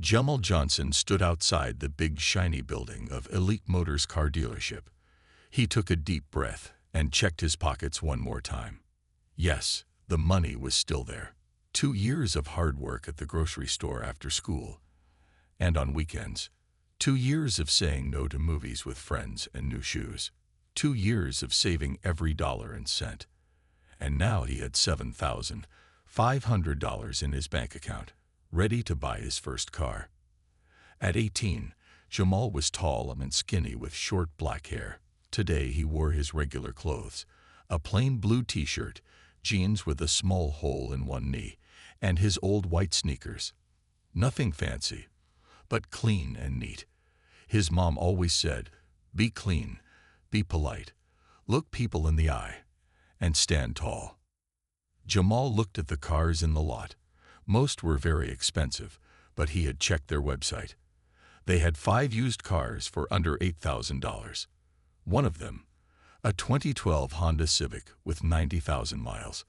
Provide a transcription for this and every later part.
Jamal Johnson stood outside the big shiny building of Elite Motors car dealership. He took a deep breath and checked his pockets one more time. Yes, the money was still there. 2 years of hard work at the grocery store after school and on weekends. 2 years of saying no to movies with friends and new shoes. 2 years of saving every dollar and cent. And now he had $7,500 in his bank account, ready to buy his first car. At 18, Jamal was tall and skinny with short black hair. Today he wore his regular clothes, a plain blue t-shirt, jeans with a small hole in one knee, and his old white sneakers. Nothing fancy, but clean and neat. His mom always said, "Be clean, be polite, look people in the eye, and stand tall." Jamal looked at the cars in the lot. Most were very expensive, but he had checked their website. They had 5 used cars for under $8,000. One of them, a 2012 Honda Civic with 90,000 miles,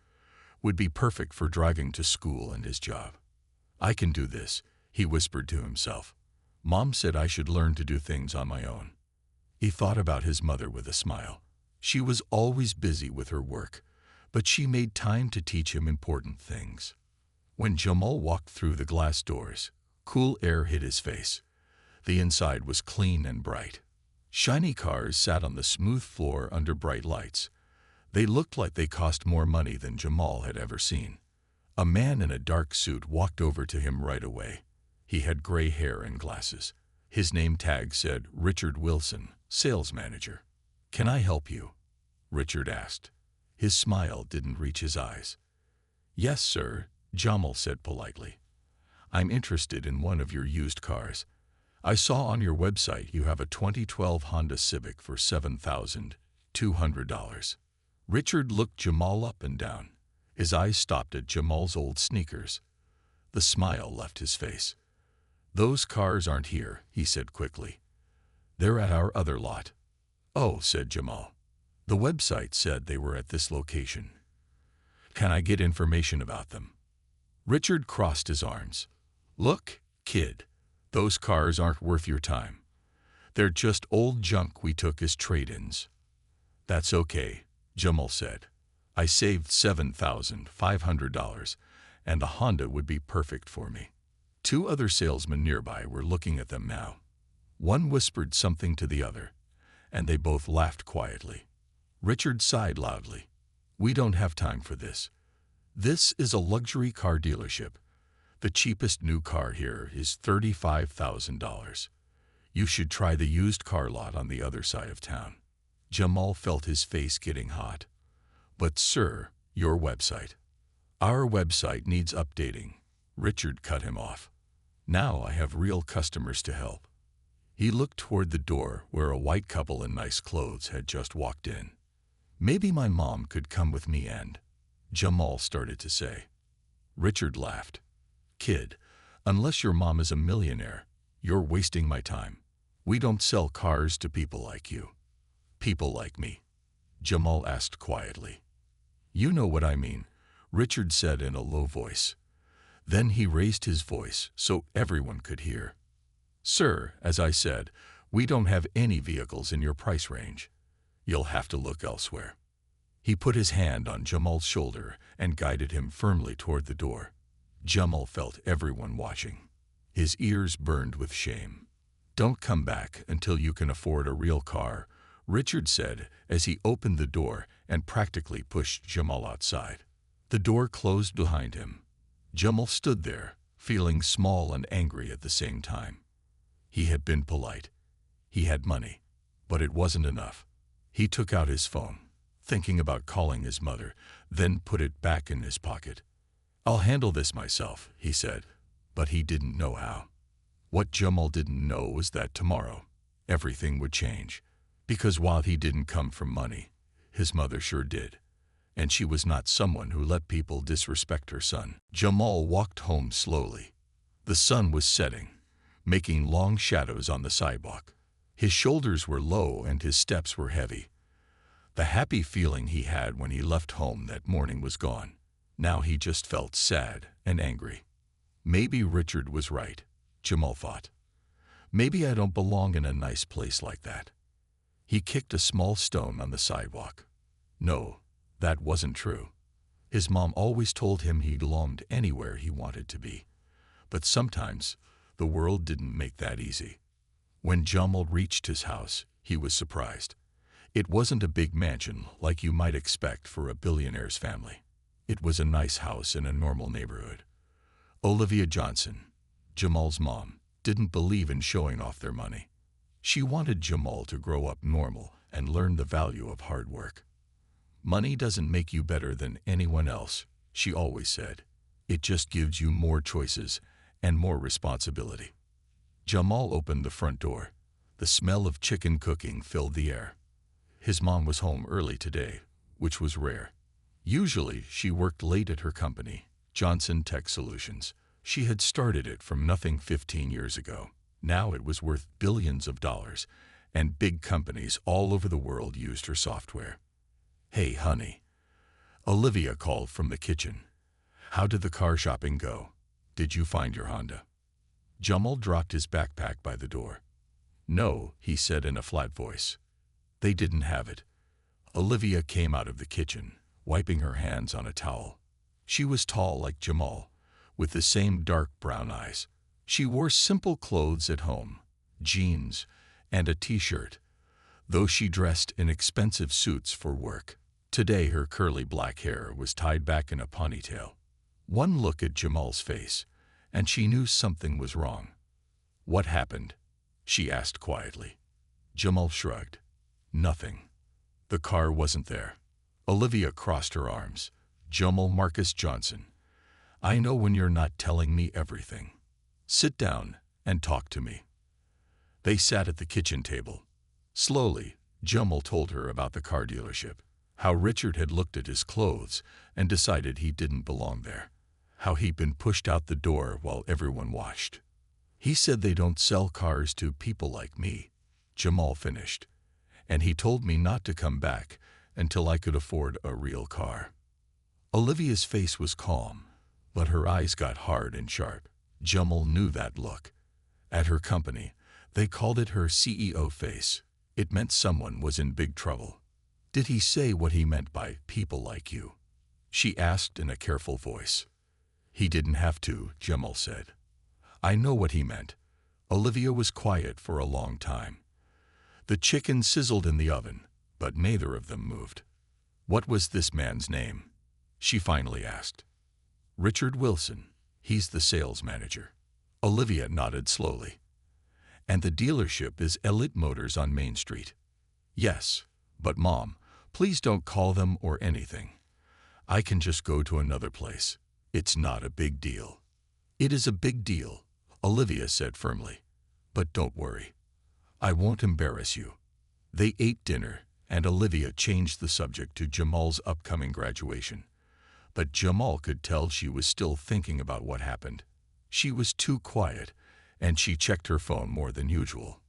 would be perfect for driving to school and his job. "I can do this," he whispered to himself. "Mom said I should learn to do things on my own." He thought about his mother with a smile. She was always busy with her work, but she made time to teach him important things. When Jamal walked through the glass doors, cool air hit his face. The inside was clean and bright. Shiny cars sat on the smooth floor under bright lights. They looked like they cost more money than Jamal had ever seen. A man in a dark suit walked over to him right away. He had gray hair and glasses. His name tag said Richard Wilson, sales manager. "Can I help you?" Richard asked. His smile didn't reach his eyes. "Yes, sir," Jamal said politely. "I'm interested in one of your used cars. I saw on your website you have a 2012 Honda Civic for $7,200. Richard looked Jamal up and down. His eyes stopped at Jamal's old sneakers. The smile left his face. "Those cars aren't here," he said quickly. "They're at our other lot." "Oh," said Jamal. "The website said they were at this location. Can I get information about them?" Richard crossed his arms. "Look, kid, those cars aren't worth your time. They're just old junk we took as trade-ins." "That's okay," Jamal said. "I saved $7,500, and a Honda would be perfect for me." 2 other salesmen nearby were looking at them now. One whispered something to the other, and they both laughed quietly. Richard sighed loudly. "We don't have time for this. This is a luxury car dealership. The cheapest new car here is $35,000. You should try the used car lot on the other side of town." Jamal felt his face getting hot. "But sir, your website." "Our website needs updating," Richard cut him off. "Now I have real customers to help." He looked toward the door where a white couple in nice clothes had just walked in. "Maybe my mom could come with me and—" Jamal started to say. Richard laughed. "Kid, unless your mom is a millionaire, you're wasting my time. We don't sell cars to people like you." "People like me?" Jamal asked quietly. "You know what I mean," Richard said in a low voice. Then he raised his voice so everyone could hear. "Sir, as I said, we don't have any vehicles in your price range. You'll have to look elsewhere." He put his hand on Jamal's shoulder and guided him firmly toward the door. Jamal felt everyone watching. His ears burned with shame. "Don't come back until you can afford a real car," Richard said as he opened the door and practically pushed Jamal outside. The door closed behind him. Jamal stood there, feeling small and angry at the same time. He had been polite. He had money, but it wasn't enough. He took out his phone, thinking about calling his mother, then put it back in his pocket. "I'll handle this myself," he said, but he didn't know how. What Jamal didn't know was that tomorrow, everything would change. Because while he didn't come from money, his mother sure did. And she was not someone who let people disrespect her son. Jamal walked home slowly. The sun was setting, making long shadows on the sidewalk. His shoulders were low and his steps were heavy. The happy feeling he had when he left home that morning was gone. Now he just felt sad and angry. Maybe Richard was right. Jamal thought. Maybe I don't belong in a nice place like that. He kicked a small stone on the sidewalk. No, that wasn't true. His mom always told him he belonged anywhere he wanted to be. But sometimes, the world didn't make that easy. When Jamal reached his house, he was surprised. It wasn't a big mansion like you might expect for a billionaire's family. It was a nice house in a normal neighborhood. Olivia Johnson, Jamal's mom, didn't believe in showing off their money. She wanted Jamal to grow up normal and learn the value of hard work. Money doesn't make you better than anyone else, she always said. It just gives you more choices and more responsibility. Jamal opened the front door. The smell of chicken cooking filled the air. His mom was home early today, which was rare. Usually, she worked late at her company, Johnson Tech Solutions. She had started it from nothing 15 years ago. Now it was worth billions of dollars, and big companies all over the world used her software. "Hey, honey." Olivia called from the kitchen. "How did the car shopping go? Did you find your Honda?" Jamal dropped his backpack by the door. "No," he said in a flat voice. "They didn't have it." Olivia came out of the kitchen, wiping her hands on a towel. She was tall like Jamal, with the same dark brown eyes. She wore simple clothes at home, jeans and a t-shirt, though she dressed in expensive suits for work. Today her curly black hair was tied back in a ponytail. One look at Jamal's face, and she knew something was wrong. "What happened?" she asked quietly. Jamal shrugged. "Nothing. The car wasn't there." Olivia crossed her arms. "Jamal Marcus Johnson, I know when you're not telling me everything. Sit down and talk to me." They sat at the kitchen table. Slowly, Jamal told her about the car dealership, how Richard had looked at his clothes and decided he didn't belong there, how he'd been pushed out the door while everyone watched. "He said they don't sell cars to people like me," Jamal finished, "and he told me not to come back until I could afford a real car." Olivia's face was calm, but her eyes got hard and sharp. Jamal knew that look. At her company, they called it her CEO face. It meant someone was in big trouble. "Did he say what he meant by people like you?" she asked in a careful voice. "He didn't have to," Jamal said. "I know what he meant." Olivia was quiet for a long time. The chicken sizzled in the oven, but neither of them moved. "What was this man's name?" she finally asked. "Richard Wilson. He's the sales manager." Olivia nodded slowly. "And the dealership is Elite Motors on Main Street." "Yes, but Mom, please don't call them or anything. I can just go to another place. It's not a big deal." "It is a big deal," Olivia said firmly. "But don't worry. I won't embarrass you." They ate dinner, and Olivia changed the subject to Jamal's upcoming graduation. But Jamal could tell she was still thinking about what happened. She was too quiet, and she checked her phone more than usual.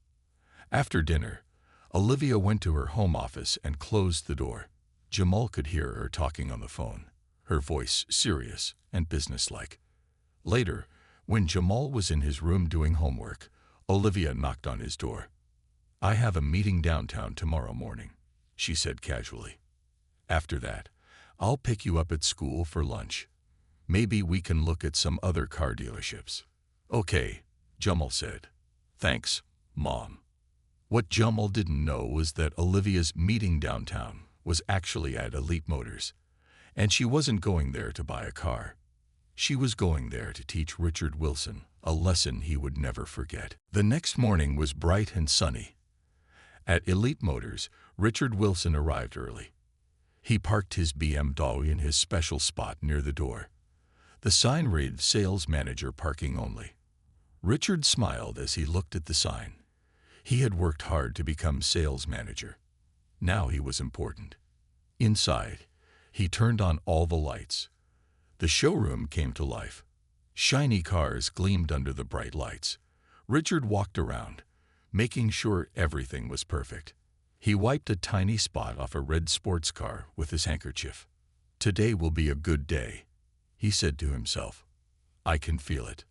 After dinner, Olivia went to her home office and closed the door. Jamal could hear her talking on the phone, her voice serious and businesslike. Later, when Jamal was in his room doing homework, Olivia knocked on his door. "I have a meeting downtown tomorrow morning," she said casually. "After that, I'll pick you up at school for lunch. Maybe we can look at some other car dealerships." "Okay," Jamal said. "Thanks, Mom." What Jamal didn't know was that Olivia's meeting downtown was actually at Elite Motors, and she wasn't going there to buy a car. She was going there to teach Richard Wilson a lesson he would never forget. The next morning was bright and sunny. At Elite Motors, Richard Wilson arrived early. He parked his BMW in his special spot near the door. The sign read "Sales Manager Parking Only." Richard smiled as he looked at the sign. He had worked hard to become sales manager. Now he was important. Inside, he turned on all the lights. The showroom came to life. Shiny cars gleamed under the bright lights. Richard walked around, making sure everything was perfect. He wiped a tiny spot off a red sports car with his handkerchief. "Today will be a good day," he said to himself. "I can feel it."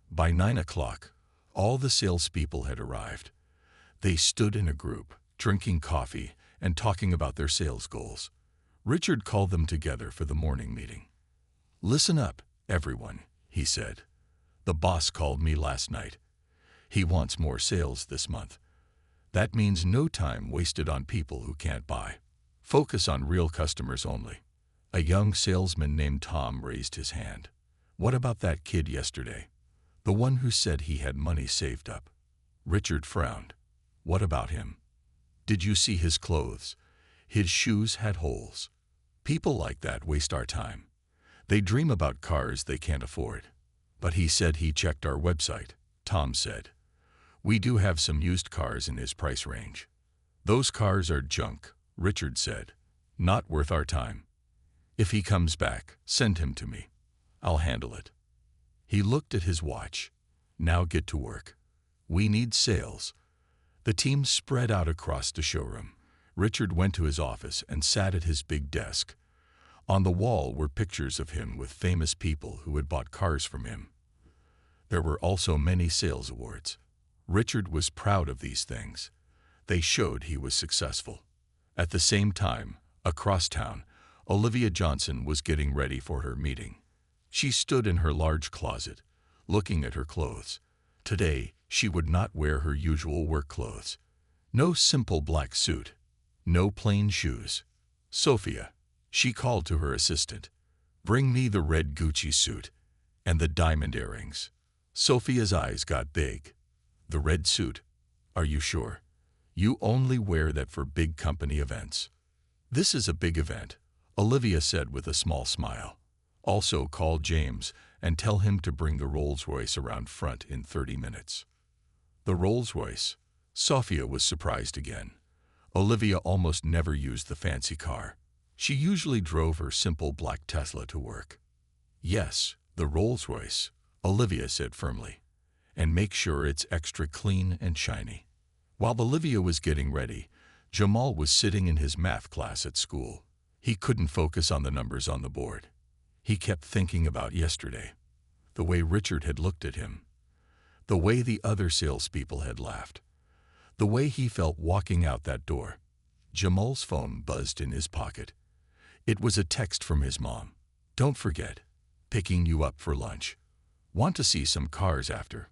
By 9 o'clock, All the salespeople had arrived. They stood in a group, drinking coffee and talking about their sales goals. Richard called them together for the morning meeting. "Listen up, everyone," he said. "The boss called me last night. He wants more sales this month. That means no time wasted on people who can't buy. Focus on real customers only." A young salesman named Tom raised his hand. "What about that kid yesterday? The one who said he had money saved up?" Richard frowned. "What about him? Did you see his clothes? His shoes had holes. People like that waste our time. They dream about cars they can't afford." "But he said he checked our website," Tom said. "We do have some used cars in his price range." "Those cars are junk," Richard said. "Not worth our time. If he comes back, send him to me. I'll handle it." He looked at his watch. "Now get to work. We need sales." The team spread out across the showroom. Richard went to his office and sat at his big desk. On the wall were pictures of him with famous people who had bought cars from him. There were also many sales awards. Richard was proud of these things. They showed he was successful. At the same time, across town, Olivia Johnson was getting ready for her meeting. She stood in her large closet, looking at her clothes. Today, she would not wear her usual work clothes. No simple black suit. No plain shoes. "Sophia," she called to her assistant, "bring me the red Gucci suit and the diamond earrings." Sophia's eyes got big. "The red suit? Are you sure? You only wear that for big company events." "This is a big event," Olivia said with a small smile. "Also call James and tell him to bring the Rolls-Royce around front in 30 minutes. The Rolls-Royce? Sophia was surprised again. Olivia almost never used the fancy car. She usually drove her simple black Tesla to work. "Yes, the Rolls-Royce," Olivia said firmly. "And make sure it's extra clean and shiny." While Olivia was getting ready, Jamal was sitting in his math class at school. He couldn't focus on the numbers on the board. He kept thinking about yesterday, the way Richard had looked at him, the way the other salespeople had laughed, the way he felt walking out that door. Jamal's phone buzzed in his pocket. It was a text from his mom. "Don't forget, picking you up for lunch. Want to see some cars after?"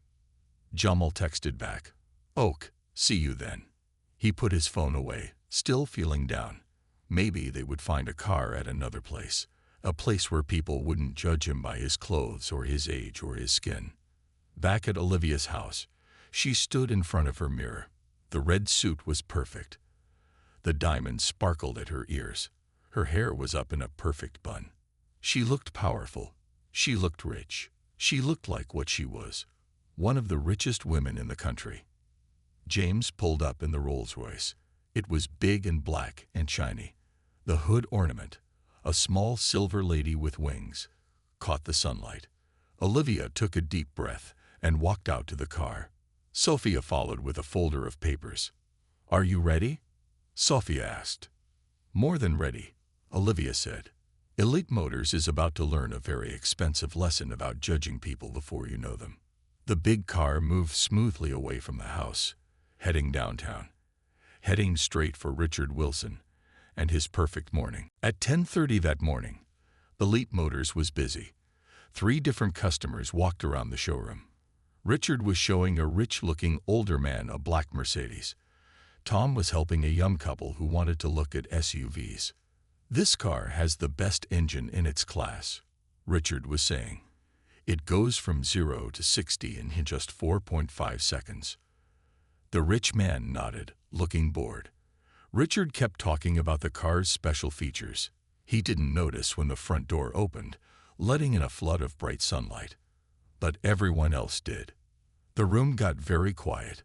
Jamal texted back, "Ok, see you then." He put his phone away, still feeling down. Maybe they would find a car at another place, a place where people wouldn't judge him by his clothes or his age or his skin. Back at Olivia's house, she stood in front of her mirror. The red suit was perfect. The diamonds sparkled at her ears. Her hair was up in a perfect bun. She looked powerful. She looked rich. She looked like what she was, one of the richest women in the country. James pulled up in the Rolls-Royce. It was big and black and shiny. The hood ornament, a small silver lady with wings, caught the sunlight. Olivia took a deep breath and walked out to the car. Sophia followed with a folder of papers. "Are you ready?" Sophia asked. "More than ready," Olivia said. Elite Motors is about to learn a very expensive lesson about judging people before you know them. The big car moved smoothly away from the house, heading downtown, heading straight for Richard Wilson and his perfect morning. At 10:30 that morning, Elite Motors was busy. 3 different customers walked around the showroom. Richard was showing a rich-looking older man a black Mercedes. Tom was helping a young couple who wanted to look at SUVs. "This car has the best engine in its class," Richard was saying. "It goes from 0 to 60 in just 4.5 seconds. The rich man nodded, looking bored. Richard kept talking about the car's special features. He didn't notice when the front door opened, letting in a flood of bright sunlight. But everyone else did. The room got very quiet.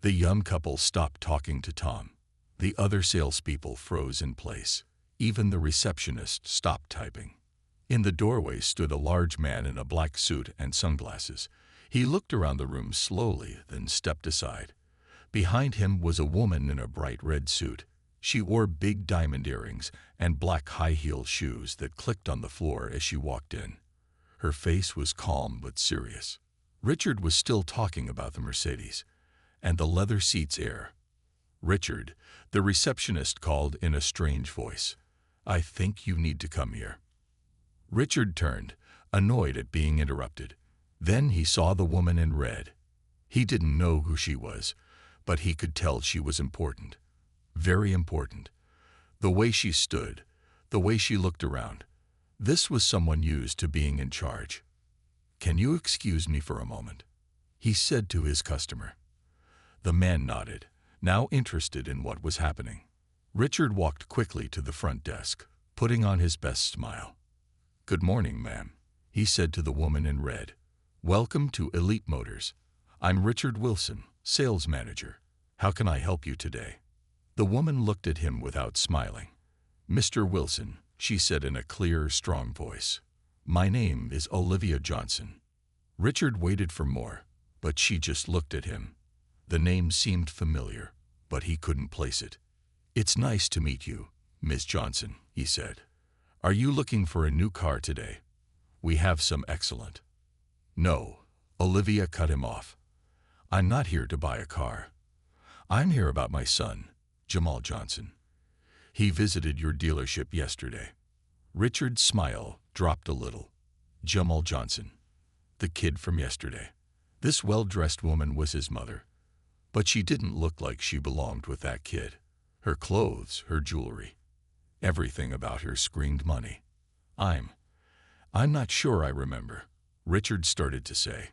The young couple stopped talking to Tom. The other salespeople froze in place. Even the receptionist stopped typing. In the doorway stood a large man in a black suit and sunglasses. He looked around the room slowly, then stepped aside. Behind him was a woman in a bright red suit. She wore big diamond earrings and black high-heeled shoes that clicked on the floor as she walked in. Her face was calm but serious. Richard was still talking about the Mercedes and the leather seats air. "Richard," the receptionist called in a strange voice. "I think you need to come here." Richard turned, annoyed at being interrupted. Then he saw the woman in red. He didn't know who she was, but he could tell she was important. Very important. The way she stood, the way she looked around. This was someone used to being in charge. "Can you excuse me for a moment?" he said to his customer. The man nodded, now interested in what was happening. Richard walked quickly to the front desk, putting on his best smile. "Good morning, ma'am," he said to the woman in red. "Welcome to Elite Motors. I'm Richard Wilson, sales manager. How can I help you today?" The woman looked at him without smiling. "Mr. Wilson," she said in a clear, strong voice, "my name is Olivia Johnson." Richard waited for more, but she just looked at him. The name seemed familiar, but he couldn't place it. "It's nice to meet you, Miss Johnson," he said. "Are you looking for a new car today? We have some excellent." "No," Olivia cut him off. "I'm not here to buy a car. I'm here about my son, Jamal Johnson. He visited your dealership yesterday." Richard's smile dropped a little. Jamal Johnson, the kid from yesterday. This well-dressed woman was his mother. But she didn't look like she belonged with that kid. Her clothes, her jewelry, everything about her screamed money. I'm not sure I remember," Richard started to say.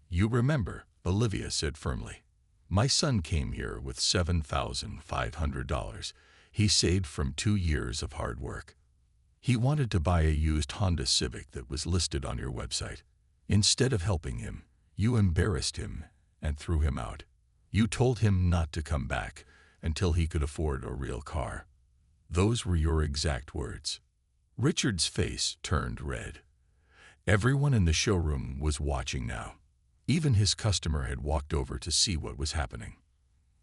"You remember," Olivia said firmly. "My son came here with $7,500 he saved from 2 years of hard work. He wanted to buy a used Honda Civic that was listed on your website. Instead of helping him, you embarrassed him and threw him out. You told him not to come back until he could afford a real car. Those were your exact words." Richard's face turned red. Everyone in the showroom was watching now. Even his customer had walked over to see what was happening.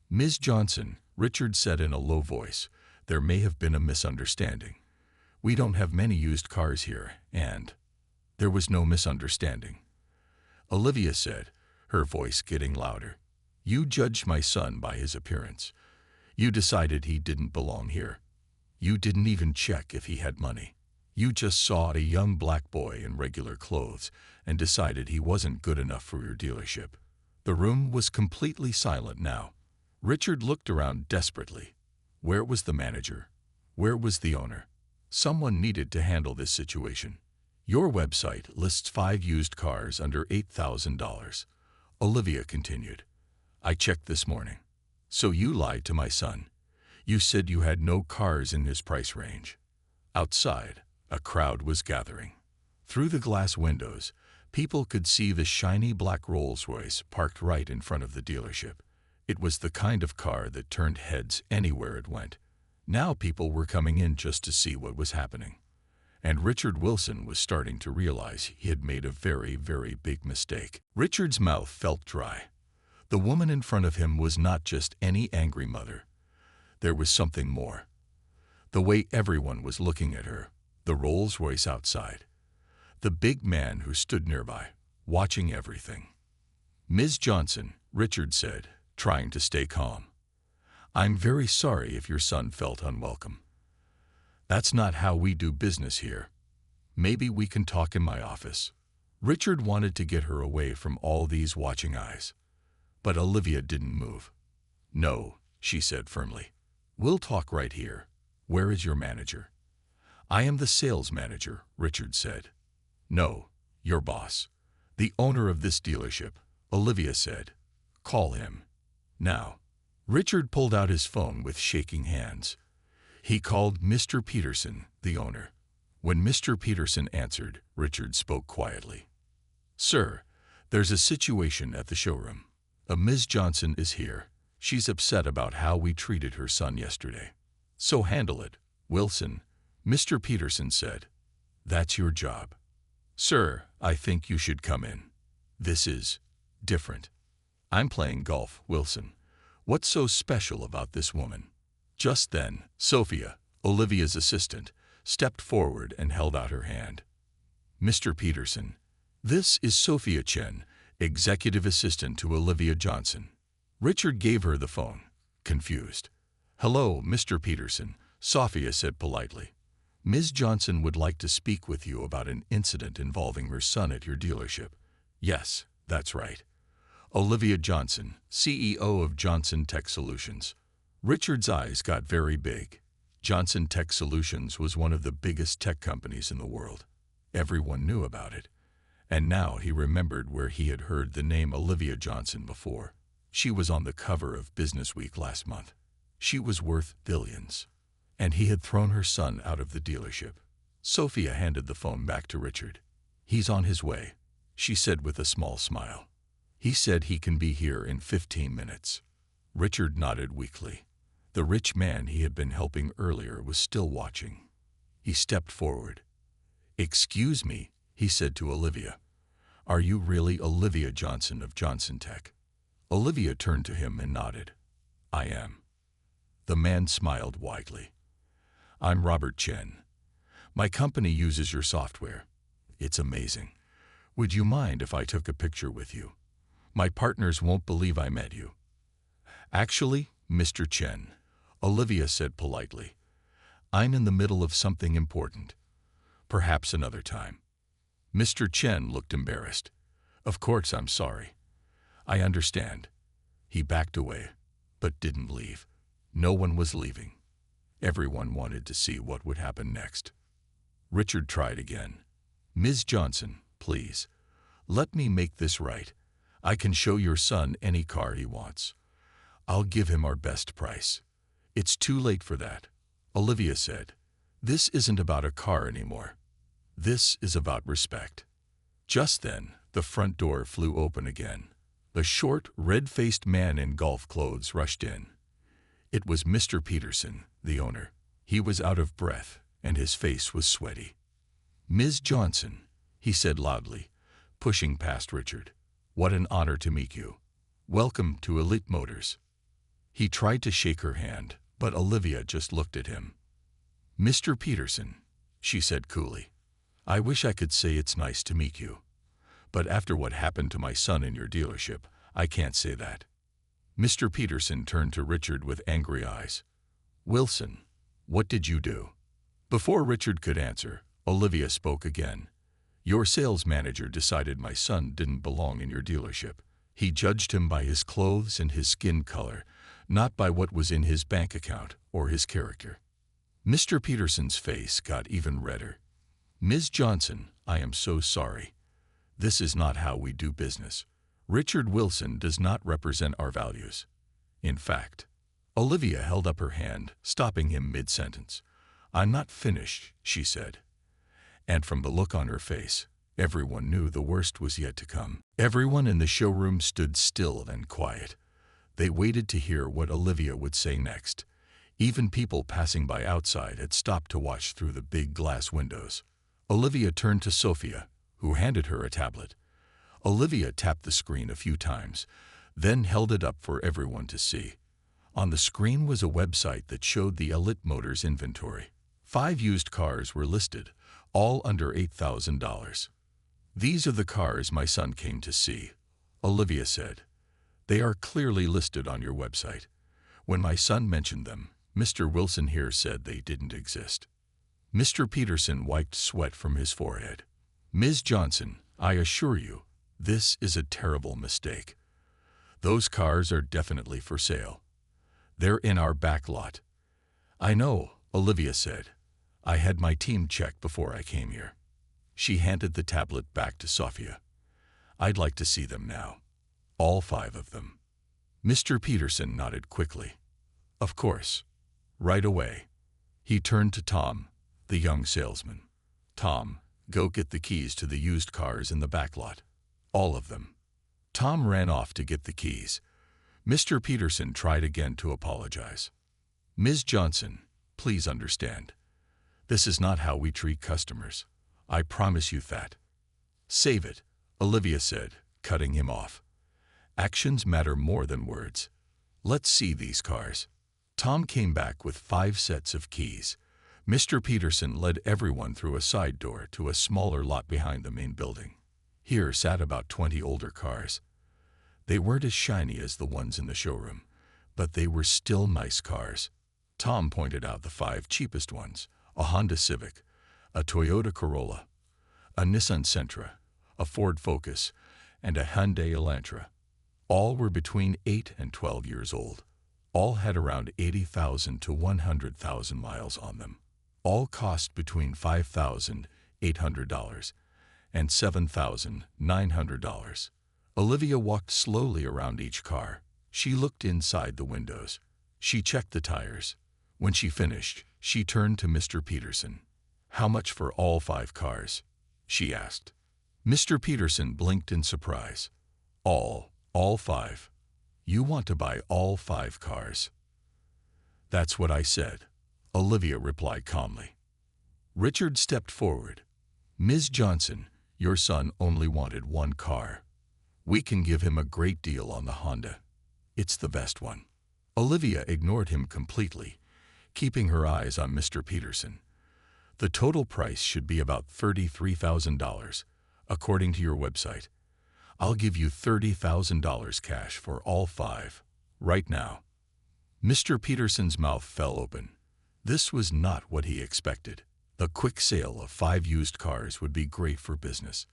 "Ms. Johnson," Richard said in a low voice, "there may have been a misunderstanding. We don't have many used cars here, and—" "There was no misunderstanding," Olivia said, her voice getting louder. "You judged my son by his appearance. You decided he didn't belong here. You didn't even check if he had money. You just saw a young black boy in regular clothes and decided he wasn't good enough for your dealership." The room was completely silent now. Richard looked around desperately. Where was the manager? Where was the owner? Someone needed to handle this situation. "Your website lists 5 used cars under $8,000, Olivia continued. "I checked this morning. So you lied to my son. You said you had no cars in his price range." Outside, a crowd was gathering. Through the glass windows, people could see the shiny black Rolls-Royce parked right in front of the dealership. It was the kind of car that turned heads anywhere it went. Now people were coming in just to see what was happening. And Richard Wilson was starting to realize he had made a very, very big mistake. Richard's mouth felt dry. The woman in front of him was not just any angry mother. There was something more. The way everyone was looking at her, the Rolls-Royce outside, the big man who stood nearby, watching everything. "Ms. Johnson," Richard said, trying to stay calm. "I'm very sorry if your son felt unwelcome. That's not how we do business here. Maybe we can talk in my office." Richard wanted to get her away from all these watching eyes. But Olivia didn't move. "No," she said firmly. "We'll talk right here. Where is your manager?" "I am the sales manager," Richard said. "No, your boss. The owner of this dealership," Olivia said. "Call him. Now." Richard pulled out his phone with shaking hands. He called Mr. Peterson, the owner. When Mr. Peterson answered, Richard spoke quietly. "Sir, there's a situation at the showroom. Ms. Johnson is here. She's upset about how we treated her son yesterday. So handle it, Wilson," Mr. Peterson said. "That's your job." "Sir, I think you should come in. This is different." "I'm playing golf, Wilson. What's so special about this woman?" Just then, Sophia, Olivia's assistant, stepped forward and held out her hand. "Mr. Peterson, this is Sophia Chen, executive assistant to Olivia Johnson. Richard gave her the phone, confused. "Hello, Mr. Peterson," Sophia said politely. "Ms. Johnson would like to speak with you about an incident involving her son at your dealership." "Yes, that's right." Olivia Johnson, CEO of Johnson Tech Solutions. Richard's eyes got very big. Johnson Tech Solutions was one of the biggest tech companies in the world. Everyone knew about it. And now he remembered where he had heard the name Olivia Johnson before. She was on the cover of Businessweek last month. She was worth billions. And he had thrown her son out of the dealership. Sophia handed the phone back to Richard. "He's on his way," she said with a small smile. "He said he can be here in 15 minutes. Richard nodded weakly. The rich man he had been helping earlier was still watching. He stepped forward. "Excuse me," he said to Olivia. "Are you really Olivia Johnson of Johnson Tech?" Olivia turned to him and nodded. "I am." The man smiled widely. "I'm Robert Chen. My company uses your software. It's amazing. Would you mind if I took a picture with you? My partners won't believe I met you." "Actually, Mr. Chen," Olivia said politely, "I'm in the middle of something important. Perhaps another time." Mr. Chen looked embarrassed. "Of course, I'm sorry. I understand." He backed away, but didn't leave. No one was leaving. Everyone wanted to see what would happen next. Richard tried again. "Ms. Johnson, please, let me make this right. I can show your son any car he wants. I'll give him our best price." "It's too late for that," Olivia said. "This isn't about a car anymore. This is about respect." Just then, the front door flew open again. A short, red-faced man in golf clothes rushed in. It was Mr. Peterson, the owner. He was out of breath, and his face was sweaty. "Ms. Johnson," he said loudly, pushing past Richard. "What an honor to meet you. Welcome to Elite Motors." He tried to shake her hand, but Olivia just looked at him. "Mr. Peterson," she said coolly, "I wish I could say it's nice to meet you. But after what happened to my son in your dealership, I can't say that." Mr. Peterson turned to Richard with angry eyes. "Wilson, what did you do?" Before Richard could answer, Olivia spoke again. "Your sales manager decided my son didn't belong in your dealership. He judged him by his clothes and his skin color, not by what was in his bank account or his character." Mr. Peterson's face got even redder. "Ms. Johnson, I am so sorry. This is not how we do business. Richard Wilson does not represent our values. In fact," Olivia held up her hand, stopping him mid-sentence. "I'm not finished," she said. And from the look on her face, everyone knew the worst was yet to come. Everyone in the showroom stood still and quiet. They waited to hear what Olivia would say next. Even people passing by outside had stopped to watch through the big glass windows. Olivia turned to Sophia, who handed her a tablet. Olivia tapped the screen a few times, then held it up for everyone to see. On the screen was a website that showed the Elite Motors inventory. 5 used cars were listed, all under $8,000. "These are the cars my son came to see," Olivia said. "They are clearly listed on your website. When my son mentioned them, Mr. Wilson here said they didn't exist." Mr. Peterson wiped sweat from his forehead. "Ms. Johnson, I assure you, this is a terrible mistake. Those cars are definitely for sale. They're in our back lot." "I know," Olivia said. "I had my team check before I came here." She handed the tablet back to Sophia. "I'd like to see them now. All 5 of them." Mr. Peterson nodded quickly. "Of course. Right away." He turned to Tom, the young salesman. "Tom, go get the keys to the used cars in the back lot. All of them." Tom ran off to get the keys. Mr. Peterson tried again to apologize. "Ms. Johnson, please understand. This is not how we treat customers. I promise you that." "Save it," Olivia said, cutting him off. "Actions matter more than words. Let's see these cars." Tom came back with 5 sets of keys. Mr. Peterson led everyone through a side door to a smaller lot behind the main building. Here sat about 20 older cars. They weren't as shiny as the ones in the showroom, but they were still nice cars. Tom pointed out the 5 cheapest ones: a Honda Civic, a Toyota Corolla, a Nissan Sentra, a Ford Focus, and a Hyundai Elantra. All were between 8 and 12 years old. All had around 80,000 to 100,000 miles on them. All cost between $5,800 and $7,900. Olivia walked slowly around each car. She looked inside the windows. She checked the tires. When she finished, she turned to Mr. Peterson. "How much for all 5 cars?" she asked. Mr. Peterson blinked in surprise. All 5. You want to buy all 5 cars?" "That's what I said," Olivia replied calmly. Richard stepped forward. "Ms. Johnson, your son only wanted 1 car. We can give him a great deal on the Honda. It's the best one." Olivia ignored him completely, keeping her eyes on Mr. Peterson. "The total price should be about $33,000, according to your website. I'll give you $30,000 cash for all 5, right now." Mr. Peterson's mouth fell open. This was not what he expected. A quick sale of 5 used cars would be great for business,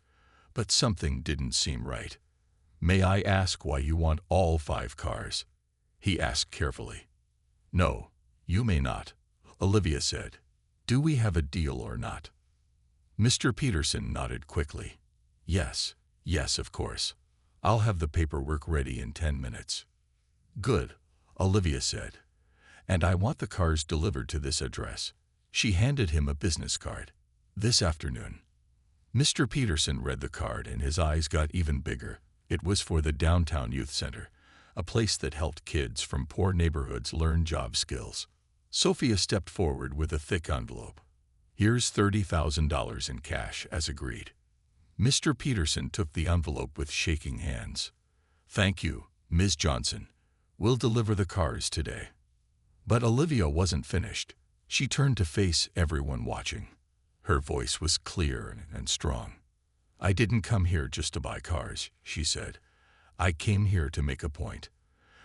but something didn't seem right. "May I ask why you want all 5 cars?" he asked carefully. "No, you may not," Olivia said. "Do we have a deal or not?" Mr. Peterson nodded quickly. Yes, of course. I'll have the paperwork ready in 10 minutes." "Good," Olivia said. "And I want the cars delivered to this address." She handed him a business card. "This afternoon." Mr. Peterson read the card and his eyes got even bigger. It was for the Downtown Youth Center, a place that helped kids from poor neighborhoods learn job skills. Sophia stepped forward with a thick envelope. "Here's $30,000 in cash, as agreed." Mr. Peterson took the envelope with shaking hands. "Thank you, Ms. Johnson. We'll deliver the cars today." But Olivia wasn't finished. She turned to face everyone watching. Her voice was clear and strong. "I didn't come here just to buy cars," she said. "I came here to make a point.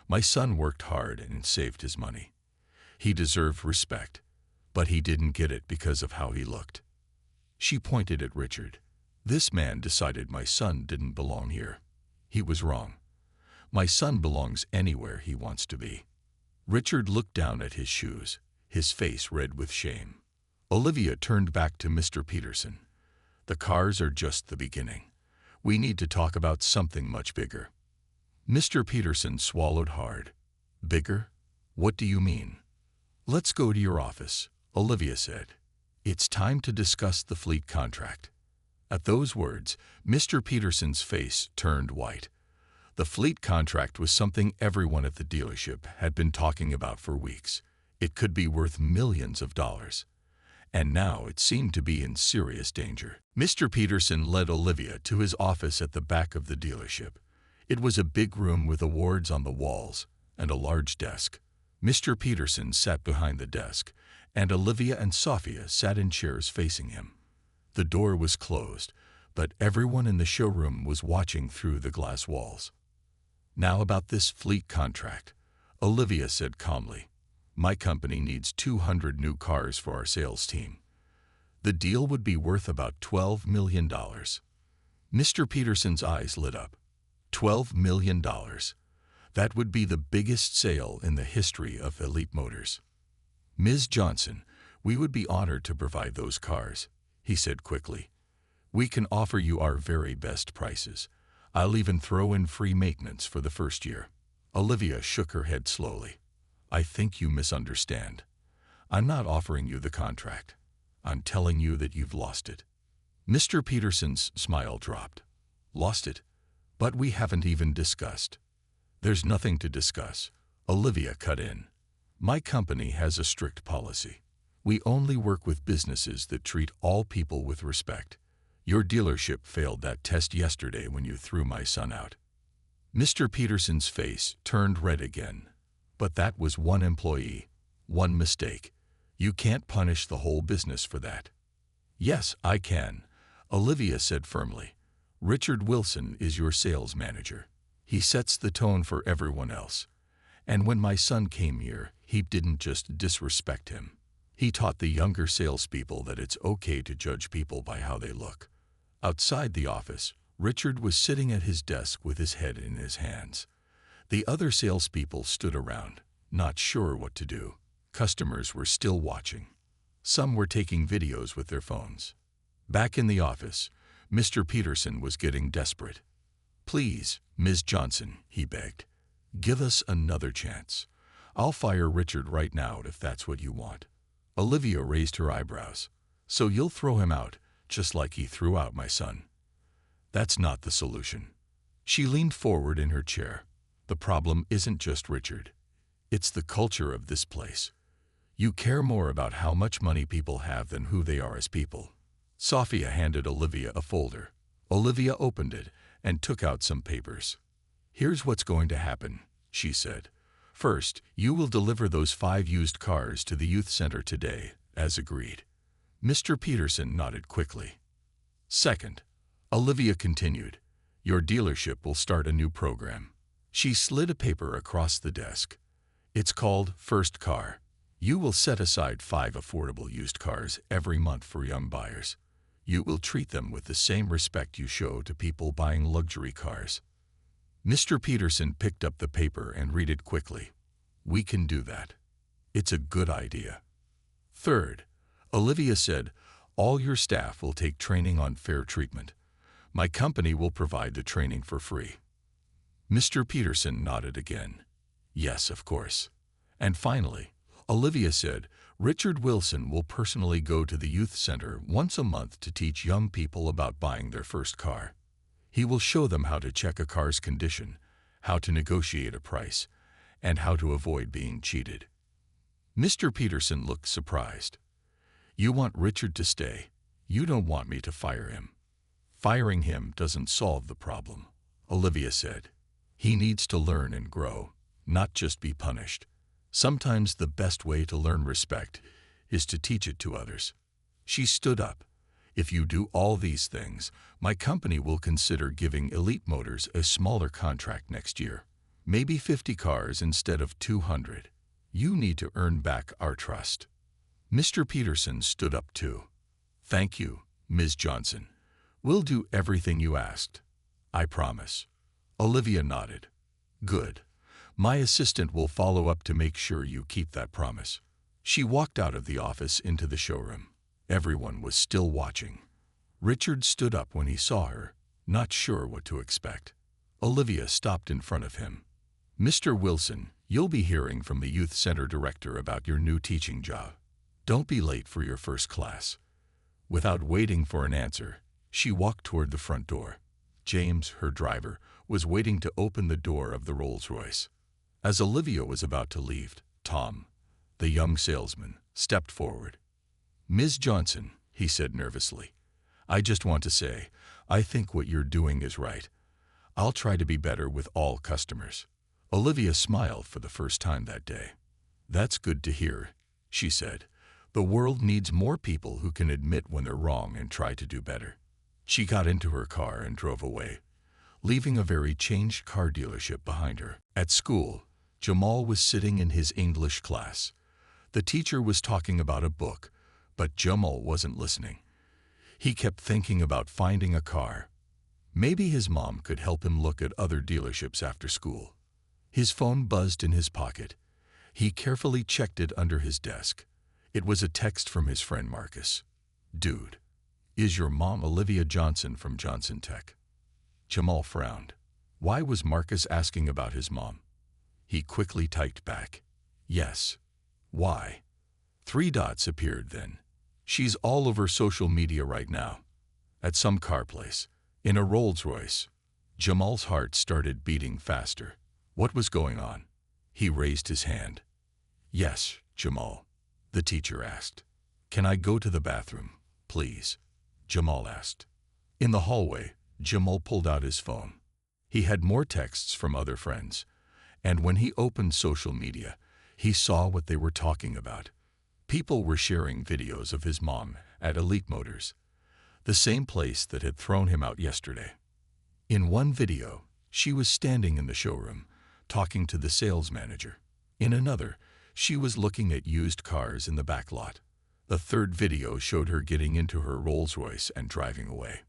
My son worked hard and saved his money. He deserved respect, but he didn't get it because of how he looked." She pointed at Richard. "This man decided my son didn't belong here. He was wrong. My son belongs anywhere he wants to be." Richard looked down at his shoes, his face red with shame. Olivia turned back to Mr. Peterson. "The cars are just the beginning. We need to talk about something much bigger." Mr. Peterson swallowed hard. "Bigger? What do you mean?" "Let's go to your office," Olivia said. "It's time to discuss the fleet contract." At those words, Mr. Peterson's face turned white. The fleet contract was something everyone at the dealership had been talking about for weeks. It could be worth millions of dollars. And now it seemed to be in serious danger. Mr. Peterson led Olivia to his office at the back of the dealership. It was a big room with awards on the walls and a large desk. Mr. Peterson sat behind the desk, and Olivia and Sophia sat in chairs facing him. The door was closed, but everyone in the showroom was watching through the glass walls. "Now about this fleet contract," Olivia said calmly. "My company needs 200 new cars for our sales team. The deal would be worth about $12 million. Mr. Peterson's eyes lit up. $12 million. That would be the biggest sale in the history of Elite Motors. "Ms. Johnson, we would be honored to provide those cars," he said quickly. "We can offer you our very best prices. I'll even throw in free maintenance for the first year." Olivia shook her head slowly. "I think you misunderstand. I'm not offering you the contract. I'm telling you that you've lost it." Mr. Peterson's smile dropped. "Lost it? But we haven't even discussed." "There's nothing to discuss," Olivia cut in. "My company has a strict policy. We only work with businesses that treat all people with respect. Your dealership failed that test yesterday when you threw my son out." Mr. Peterson's face turned red again. "But that was one employee, one mistake. You can't punish the whole business for that." "Yes, I can," Olivia said firmly. Richard Wilson is your sales manager. He sets the tone for everyone else. And when my son came here, he didn't just disrespect him. He taught the younger salespeople that it's okay to judge people by how they look. Outside the office, Richard was sitting at his desk with his head in his hands. The other salespeople stood around, not sure what to do. Customers were still watching. Some were taking videos with their phones. Back in the office, Mr. Peterson was getting desperate. "Please, Ms. Johnson," he begged, "give us another chance. I'll fire Richard right now if that's what you want." Olivia raised her eyebrows. "So you'll throw him out, just like he threw out my son?" "That's not the solution." She leaned forward in her chair. "The problem isn't just Richard. It's the culture of this place. You care more about how much money people have than who they are as people." Sophia handed Olivia a folder. Olivia opened it and took out some papers. "Here's what's going to happen," she said. "First, you will deliver those 5 used cars to the youth center today, as agreed." Mr. Peterson nodded quickly. "Second," Olivia continued, "your dealership will start a new program." She slid a paper across the desk. "It's called First Car. You will set aside 5 affordable used cars every month for young buyers. You will treat them with the same respect you show to people buying luxury cars." Mr. Peterson picked up the paper and read it quickly. "We can do that. It's a good idea." "Third," Olivia said, "all your staff will take training on fair treatment. My company will provide the training for free." Mr. Peterson nodded again. "Yes, of course." And finally, Olivia said, "Richard Wilson will personally go to the youth center once a month to teach young people about buying their first car. He will show them how to check a car's condition, how to negotiate a price, and how to avoid being cheated." Mr. Peterson looked surprised. "You want Richard to stay. You don't want me to fire him." "Firing him doesn't solve the problem," Olivia said. "He needs to learn and grow, not just be punished. Sometimes the best way to learn respect is to teach it to others." She stood up. "If you do all these things, my company will consider giving Elite Motors a smaller contract next year. Maybe 50 cars instead of 200. You need to earn back our trust." Mr. Peterson stood up too. "Thank you, Ms. Johnson. We'll do everything you asked. I promise." Olivia nodded. "Good. My assistant will follow up to make sure you keep that promise." She walked out of the office into the showroom. Everyone was still watching. Richard stood up when he saw her, not sure what to expect. Olivia stopped in front of him. "Mr. Wilson, you'll be hearing from the youth center director about your new teaching job. Don't be late for your first class." Without waiting for an answer, she walked toward the front door. James, her driver, was waiting to open the door of the Rolls-Royce. As Olivia was about to leave, Tom, the young salesman, stepped forward. "Ms. Johnson," he said nervously, "I just want to say, I think what you're doing is right. I'll try to be better with all customers." Olivia smiled for the first time that day. "That's good to hear," she said. "The world needs more people who can admit when they're wrong and try to do better." She got into her car and drove away, leaving a very changed car dealership behind her. At school, Jamal was sitting in his English class. The teacher was talking about a book, but Jamal wasn't listening. He kept thinking about finding a car. Maybe his mom could help him look at other dealerships after school. His phone buzzed in his pocket. He carefully checked it under his desk. It was a text from his friend Marcus. "Dude, is your mom Olivia Johnson from Johnson Tech?" Jamal frowned. Why was Marcus asking about his mom? He quickly typed back, "Yes." "Why?" 3 dots appeared then. "She's all over social media right now. At some car place. In a Rolls-Royce." Jamal's heart started beating faster. What was going on? He raised his hand. "Yes, Jamal," the teacher asked. "Can I go to the bathroom, please?" Jamal asked. In the hallway, Jamal pulled out his phone. He had more texts from other friends, and when he opened social media, he saw what they were talking about. People were sharing videos of his mom at Elite Motors, the same place that had thrown him out yesterday. In one video, she was standing in the showroom, talking to the sales manager. In another, she was looking at used cars in the back lot. The third video showed her getting into her Rolls-Royce and driving away.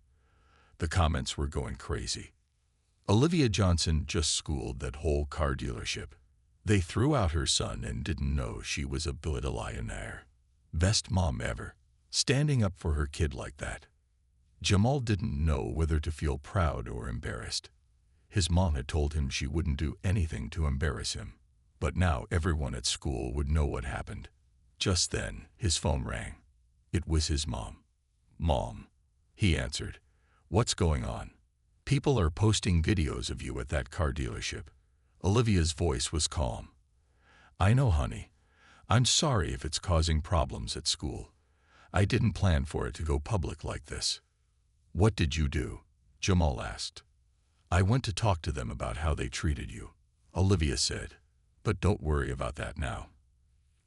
The comments were going crazy. Olivia Johnson just schooled that whole car dealership. They threw out her son and didn't know she was a billionaire. Best mom ever, standing up for her kid like that. Jamal didn't know whether to feel proud or embarrassed. His mom had told him she wouldn't do anything to embarrass him, but now everyone at school would know what happened. Just then, his phone rang. It was his mom. "Mom," he answered. "What's going on?" "People are posting videos of you at that car dealership." Olivia's voice was calm. "I know, honey. I'm sorry if it's causing problems at school. I didn't plan for it to go public like this." "What did you do?" Jamal asked. "I went to talk to them about how they treated you," Olivia said. "But don't worry about that now.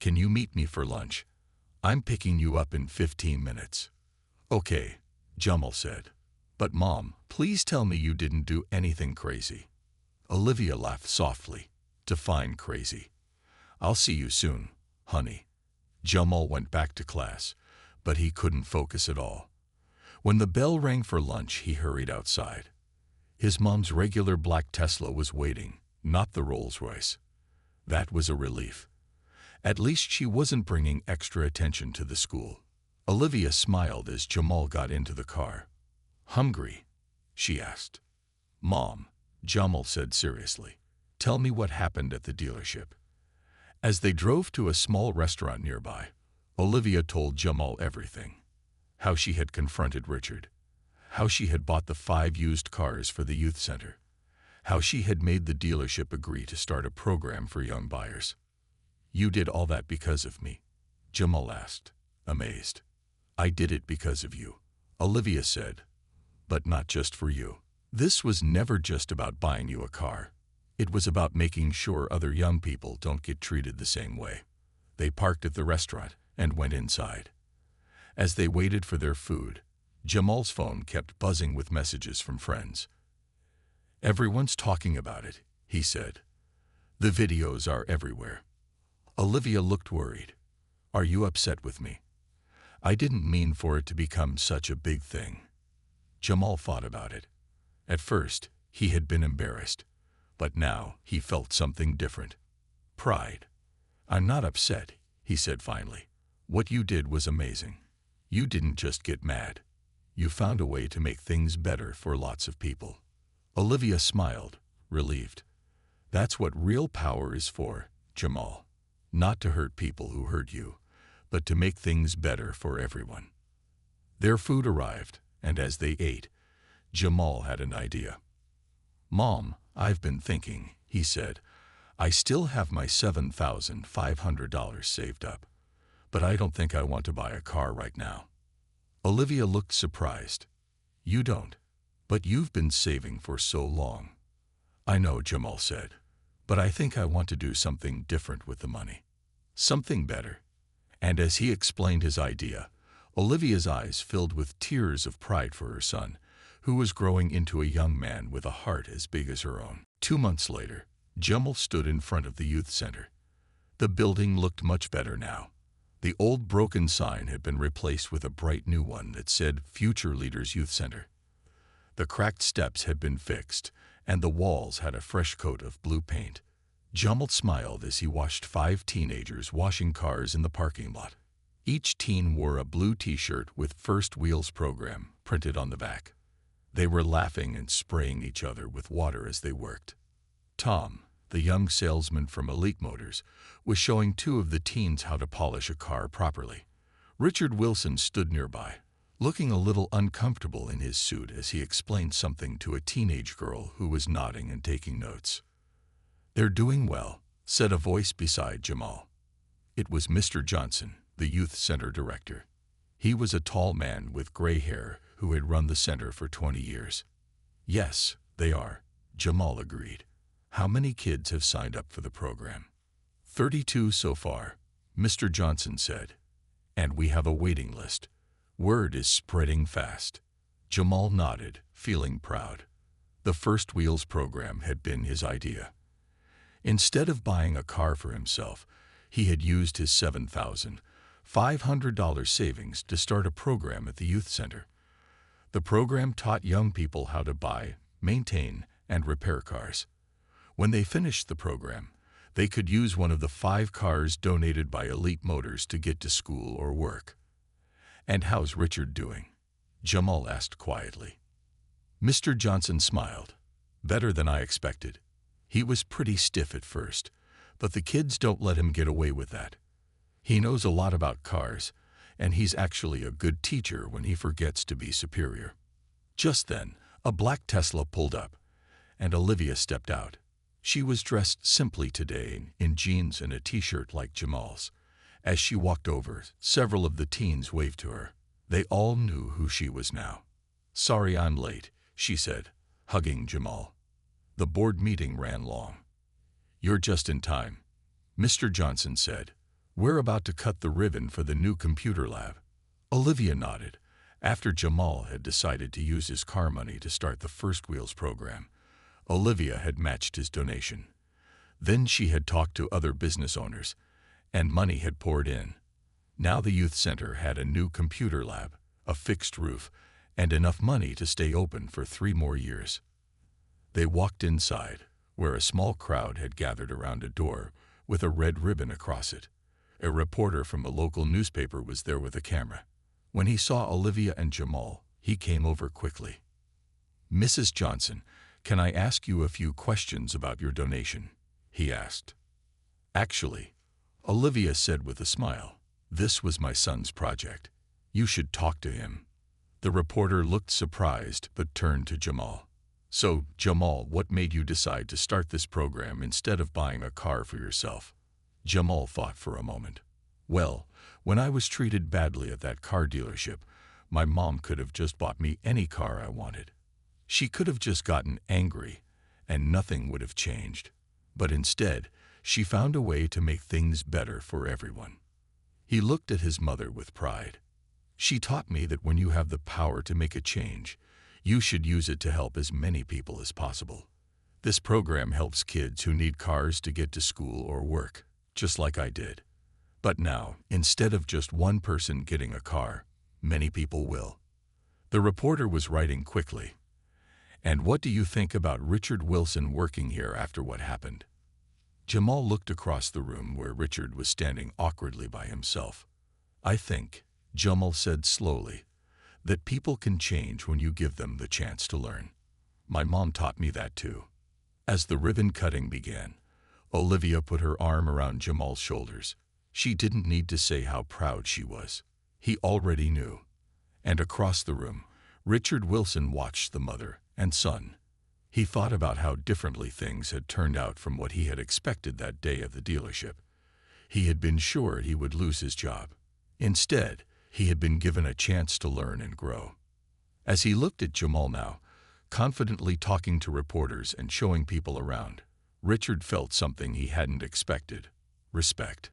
Can you meet me for lunch? I'm picking you up in 15 minutes. "Okay," Jamal said. "But Mom, please tell me you didn't do anything crazy." Olivia laughed softly. "Define crazy." "I'll see you soon, honey." Jamal went back to class, but he couldn't focus at all. When the bell rang for lunch, he hurried outside. His mom's regular black Tesla was waiting, not the Rolls-Royce. That was a relief. At least she wasn't bringing extra attention to the school. Olivia smiled as Jamal got into the car. "Hungry?" she asked. "Mom," Jamal said seriously, "tell me what happened at the dealership." As they drove to a small restaurant nearby, Olivia told Jamal everything. How she had confronted Richard. How she had bought the 5 used cars for the youth center. How she had made the dealership agree to start a program for young buyers. "You did all that because of me?" Jamal asked, amazed. "I did it because of you," Olivia said. "But not just for you. This was never just about buying you a car. It was about making sure other young people don't get treated the same way." They parked at the restaurant and went inside. As they waited for their food, Jamal's phone kept buzzing with messages from friends. "Everyone's talking about it," he said. "The videos are everywhere." Olivia looked worried. "Are you upset with me? I didn't mean for it to become such a big thing." Jamal thought about it. At first, he had been embarrassed, but now he felt something different. Pride. "I'm not upset," he said finally. "What you did was amazing. You didn't just get mad. You found a way to make things better for lots of people." Olivia smiled, relieved. "That's what real power is for, Jamal. Not to hurt people who hurt you, but to make things better for everyone." Their food arrived, and as they ate, Jamal had an idea. "Mom, I've been thinking," he said. "I still have my $7,500 saved up, but I don't think I want to buy a car right now." Olivia looked surprised. "You don't? But you've been saving for so long." "I know," Jamal said, "but I think I want to do something different with the money. Something better." And as he explained his idea, Olivia's eyes filled with tears of pride for her son, who was growing into a young man with a heart as big as her own. 2 months later, Jamal stood in front of the youth center. The building looked much better now. The old broken sign had been replaced with a bright new one that said Future Leaders Youth Center. The cracked steps had been fixed, and the walls had a fresh coat of blue paint. Jamal smiled as he watched 5 teenagers washing cars in the parking lot. Each teen wore a blue t-shirt with First Wheels program printed on the back. They were laughing and spraying each other with water as they worked. Tom, the young salesman from Elite Motors, was showing 2 of the teens how to polish a car properly. Richard Wilson stood nearby, looking a little uncomfortable in his suit as he explained something to a teenage girl who was nodding and taking notes. "They're doing well," said a voice beside Jamal. It was Mr. Johnson, the youth center director. He was a tall man with gray hair who had run the center for 20 years. "Yes, they are," Jamal agreed. "How many kids have signed up for the program?" 32 so far, Mr. Johnson said. "And we have a waiting list. Word is spreading fast." Jamal nodded, feeling proud. The First Wheels program had been his idea. Instead of buying a car for himself, he had used his $7,500 savings to start a program at the youth center. The program taught young people how to buy, maintain, and repair cars. When they finished the program, they could use one of the 5 cars donated by Elite Motors to get to school or work. "And how's Richard doing?" Jamal asked quietly. Mr. Johnson smiled. "Better than I expected. He was pretty stiff at first, but the kids don't let him get away with that. He knows a lot about cars, and he's actually a good teacher when he forgets to be superior." Just then, a black Tesla pulled up, and Olivia stepped out. She was dressed simply today in jeans and a t-shirt like Jamal's. As she walked over, several of the teens waved to her. They all knew who she was now. "Sorry I'm late," she said, hugging Jamal. "The board meeting ran long." "You're just in time," Mr. Johnson said. "We're about to cut the ribbon for the new computer lab." Olivia nodded. After Jamal had decided to use his car money to start the First Wheels program, Olivia had matched his donation. Then she had talked to other business owners, and money had poured in. Now the youth center had a new computer lab, a fixed roof, and enough money to stay open for 3 more years. They walked inside, where a small crowd had gathered around a door with a red ribbon across it. A reporter from a local newspaper was there with a camera. When he saw Olivia and Jamal, he came over quickly. "Mrs. Johnson, can I ask you a few questions about your donation?" he asked. "Actually," Olivia said with a smile, "this was my son's project. You should talk to him." The reporter looked surprised but turned to Jamal. "So, Jamal, what made you decide to start this program instead of buying a car for yourself?" Jamal thought for a moment. "Well, when I was treated badly at that car dealership, my mom could have just bought me any car I wanted. She could have just gotten angry, and nothing would have changed. But instead, she found a way to make things better for everyone." He looked at his mother with pride. "She taught me that when you have the power to make a change, you should use it to help as many people as possible. This program helps kids who need cars to get to school or work, just like I did. But now, instead of just one person getting a car, many people will." The reporter was writing quickly. "And what do you think about Richard Wilson working here after what happened?" Jamal looked across the room where Richard was standing awkwardly by himself. "I think," Jamal said slowly, "that people can change when you give them the chance to learn. My mom taught me that too." As the ribbon cutting began, Olivia put her arm around Jamal's shoulders. She didn't need to say how proud she was. He already knew. And across the room, Richard Wilson watched the mother and son. He thought about how differently things had turned out from what he had expected that day at the dealership. He had been sure he would lose his job. Instead, he had been given a chance to learn and grow. As he looked at Jamal now, confidently talking to reporters and showing people around, Richard felt something he hadn't expected: respect.